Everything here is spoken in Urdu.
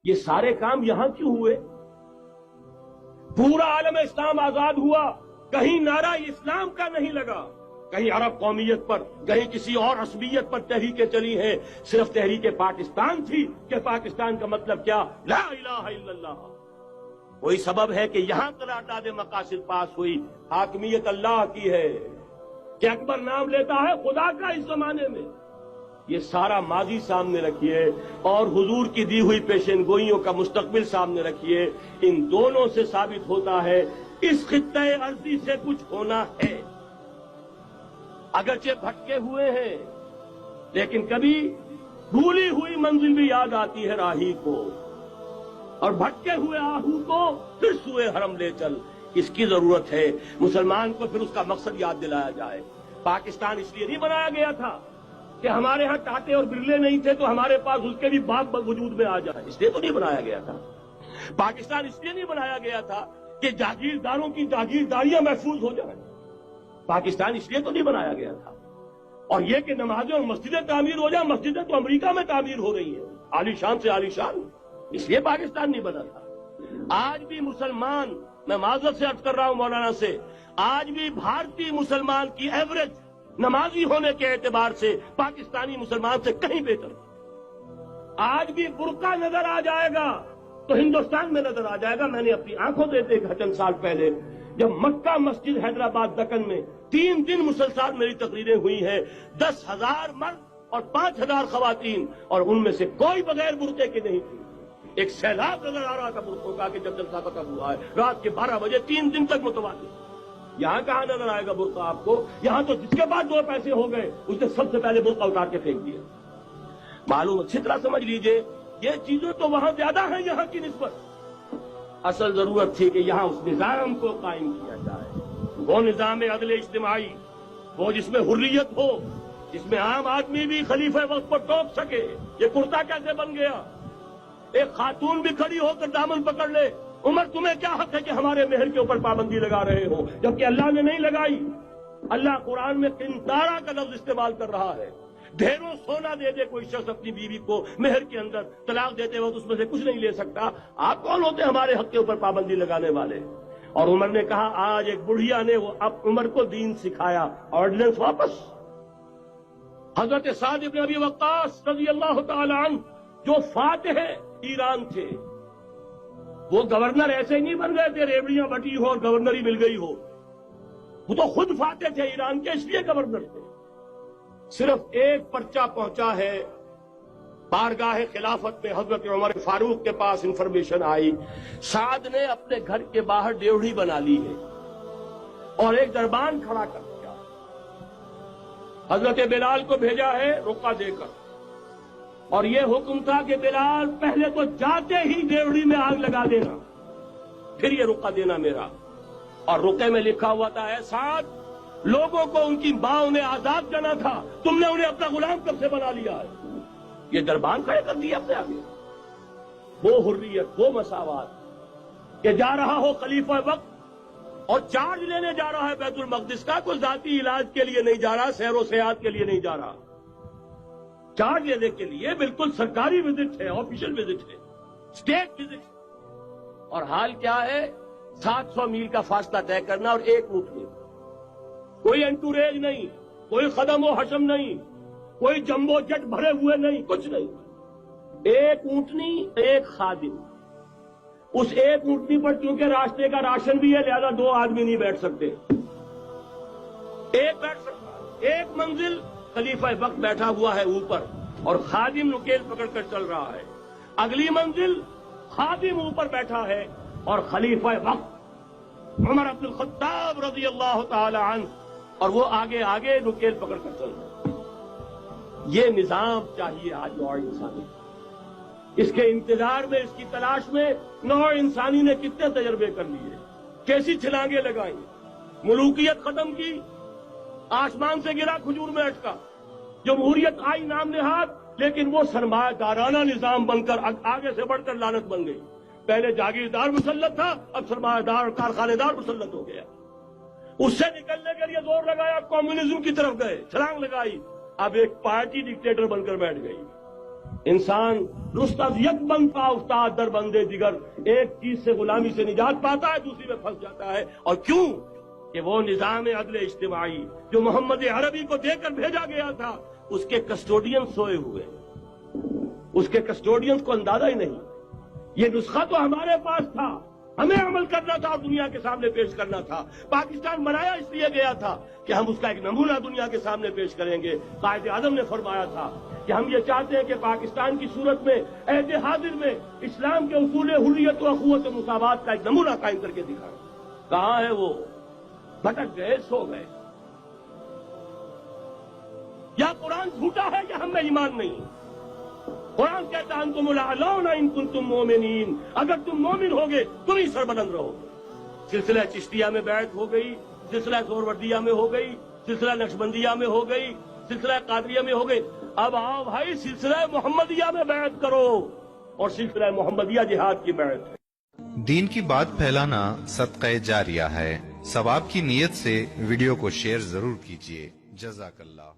یہ سارے کام یہاں کیوں ہوئے؟ پورا عالم اسلام آزاد ہوا، کہیں نعرہ اسلام کا نہیں لگا، کہیں عرب قومیت پر، کہیں کسی اور عصبیت پر تحریکیں چلی ہیں، صرف تحریک پاکستان تھی کہ پاکستان کا مطلب کیا؟ لا الہ الا اللہ۔ وہی سبب ہے کہ یہاں قرارداد مقاصد پاس ہوئی، حاکمیت اللہ کی ہے کہ اکبر نام لیتا ہے خدا کا اس زمانے میں۔ یہ سارا ماضی سامنے رکھیے اور حضور کی دی ہوئی پیشن گوئیوں کا مستقبل سامنے رکھیے، ان دونوں سے ثابت ہوتا ہے اس خطہ ارضی سے کچھ ہونا ہے۔ اگرچہ بھٹکے ہوئے ہیں لیکن کبھی بھولی ہوئی منزل بھی یاد آتی ہے راہی کو، اور بھٹکے ہوئے آہو کو پھر سوئے حرم لے چل، اس کی ضرورت ہے مسلمان کو پھر اس کا مقصد یاد دلایا جائے۔ پاکستان اس لیے نہیں بنایا گیا تھا کہ ہمارے ہاں ٹاٹے اور برلے نہیں تھے تو ہمارے پاس اس کے بھی باغ وجود میں آ جائے، اس لیے تو نہیں بنایا گیا تھا۔ پاکستان اس لیے نہیں بنایا گیا تھا کہ جاگیرداروں کی جاگیرداریاں محفوظ ہو جائیں، پاکستان اس لیے تو نہیں بنایا گیا تھا۔ اور یہ کہ نمازیں اور مسجدیں تعمیر ہو جائیں، مسجدیں تو امریکہ میں تعمیر ہو رہی ہیں عالی شان سے عالی شان، اس لیے پاکستان نہیں بنا تھا۔ آج بھی مسلمان، میں معذرت سے عرض کر رہا ہوں مولانا سے، آج بھی بھارتی مسلمان کی ایوریج نمازی ہونے کے اعتبار سے پاکستانی مسلمان سے کہیں بہتر ہے۔ آج بھی برقع نظر آ جائے گا تو ہندوستان میں نظر آ جائے گا۔ میں نے اپنی آنکھوں سے دیکھا چند سال پہلے، جب مکہ مسجد حیدرآباد دکن میں 3 دن مسلسل میری تقریریں ہوئی ہیں، 10,000 مرد اور 5,000 خواتین، اور ان میں سے کوئی بغیر برقعے کے نہیں تھی۔ ایک سیلاب نظر آ رہا تھا برقعوں کا کہ جب جلسہ ختم ہوا ہے رات کے 12 بجے 3 دن تک متواضع۔ یہاں کہاں نظر آئے گا برقع آپ کو؟ یہاں تو جس کے بعد 2 پیسے ہو گئے اس نے سب سے پہلے برقع اتار کے پھینک دیا۔ معلوم اچھی طرح سمجھ لیجئے، یہ چیزیں تو وہاں زیادہ ہیں یہاں کی نسبت۔ اصل ضرورت تھی کہ یہاں اس نظام کو قائم کیا جائے، وہ نظام عدل اجتماعی، وہ جس میں حریت ہو، جس میں عام آدمی بھی خلیفہ وقت کو ٹوک سکے۔ یہ کرتا کیسے بن گیا؟ ایک خاتون بھی کھڑی ہو کر دامن پکڑ لے، عمر تمہیں کیا حق ہے کہ ہمارے مہر کے اوپر پابندی لگا رہے ہو، جبکہ اللہ نے نہیں لگائی۔ اللہ قرآن میں قنطارہ کا لفظ استعمال کر رہا ہے۔ ڈھیروں سونا دے دے کوئی شخص اپنی بیوی کو مہر کے اندر، طلاق دیتے وقت اس میں سے کچھ نہیں لے سکتا، آپ کون ہوتے ہمارے حق کے اوپر پابندی لگانے والے؟ اور عمر نے کہا، آج ایک بڑھیا نے وہ اب عمر کو دین سکھایا، آرڈیننس واپس۔ حضرت سعد بن ابی وقاص رضی اللہ تعالی عنہ جو فاتح ایران تھے، وہ گورنر ایسے نہیں بن گئے تھے ریوڑیاں بٹی ہو اور گورنری مل گئی ہو، وہ تو خود فاتح تھے ایران کے، اس لیے گورنر تھے۔ صرف ایک پرچہ پہنچا ہے بارگاہ خلافت میں، حضرت عمر فاروق کے پاس انفارمیشن آئی، سعد نے اپنے گھر کے باہر ڈیوڑی بنا لی ہے اور ایک دربان کھڑا کر دیا، حضرت بلال کو بھیجا ہے رقعہ دے کر، اور یہ حکم تھا کہ بلال پہلے تو جاتے ہی ڈیوڑی میں آگ لگا دینا، پھر یہ رقعہ دینا میرا۔ اور رقعے میں لکھا ہوا تھا، اے سعد، لوگوں کو ان کی ماں نے آزاد کرنا تھا، تم نے انہیں اپنا غلام کب سے بنا لیا ہے؟ یہ دربان کھڑے کر دیا اپنے آگے۔ وہ حریت، وہ مساوات کہ جا رہا ہو خلیفہ وقت اور چارج لینے جا رہا ہے بیت المقدس کا، کوئی ذاتی علاج کے لیے نہیں جا رہا، سیر و سیاحت کے لیے نہیں جا رہا، چارج لینے کے لیے بالکل سرکاری وزٹ ہے، آفیشل وزٹ ہے، اسٹیٹ وزٹ ہے۔ اور حال کیا ہے؟ 700 میل کا فاصلہ طے کرنا اور ایک اونٹ میں، کوئی انٹوریج نہیں، کوئی خدم و حشم نہیں، کوئی جمبو جٹ بھرے ہوئے نہیں، کچھ نہیں، ایک اونٹنی ایک خادم۔ اس ایک اونٹنی پر چونکہ راستے کا راشن بھی ہے لہذا 2 آدمی نہیں بیٹھ سکتے، ایک بیٹھ سکتا، ایک منزل خلیفہ وقت بیٹھا ہوا ہے اوپر اور خادم نکیل پکڑ کر چل رہا ہے، اگلی منزل خادم اوپر بیٹھا ہے اور خلیفہ وقت عمر بن الخطاب رضی اللہ تعالی عنہ، اور وہ آگے آگے نکیل پکڑ کر چل رہا ہے۔ یہ نظام چاہیے آج نوع انسانی، اس کے انتظار میں، اس کی تلاش میں نوع انسانی نے کتنے تجربے کر لیے، کیسی چھلانگیں لگائیں، ملوکیت ختم کی، آسمان سے گرا کھجور میں اٹکا، جمہوریت آئی نام نہاد، لیکن وہ سرمایہ دارانہ نظام بن کر آگے سے بڑھ کر لعنت بن گئی۔ پہلے جاگیردار مسلط تھا، اب سرمایہ دار اور کارخانے دار مسلط ہو گیا۔ اس سے نکلنے کے لیے زور لگایا، کمیونزم کی طرف گئے، چھلانگ لگائی، اب ایک پارٹی ڈکٹیٹر بن کر بیٹھ گئی۔ انسان رست از یک بند پا افتاد در بندے دیگر، ایک چیز سے غلامی سے نجات پاتا ہے، دوسری میں پھنس جاتا ہے. اور کیوں؟ کہ وہ نظام عدل اجتماعی جو محمد عربی کو دے کر بھیجا گیا تھا، اس کے کسٹوڈین سوئے ہوئے، اس کے کسٹوڈین کو اندازہ ہی نہیں. یہ نسخہ تو ہمارے پاس تھا، ہمیں عمل کرنا تھا اور دنیا کے سامنے پیش کرنا تھا. پاکستان بنایا اس لیے گیا تھا کہ ہم اس کا ایک نمونہ دنیا کے سامنے پیش کریں گے. قائد اعظم نے فرمایا تھا کہ ہم یہ چاہتے ہیں کہ پاکستان کی صورت میں عہد حاضر میں اسلام کے اصول حریت و اخوت و مساوات کا ایک نمونہ قائم کر کے دکھائیں. کہاں ہے وہ؟ بھٹک گئے، سو گئے. یا قرآن جھوٹا ہے یا ہم میں ایمان نہیں. قرآن کہتا ہے انتم الاعلون ان کنتم مومنین، اگر تم مومن ہوگے تم ہی سربلند رہو. سلسلہ چشتیہ میں بیعت ہو گئی، سلسلہ سہروردیہ میں ہو گئی، سلسلہ نقشبندیہ میں ہو گئی، سلسلہ قادریہ میں ہو گئی. اب آؤ بھائی سلسلہ محمدیہ میں بیعت کرو، اور سلسلہ محمدیہ جہاد کی بیعت ہے. دین کی بات پھیلانا صدقہ جاریہ ہے. ثواب کی نیت سے ویڈیو کو شیئر ضرور کیجیے. جزاک اللہ.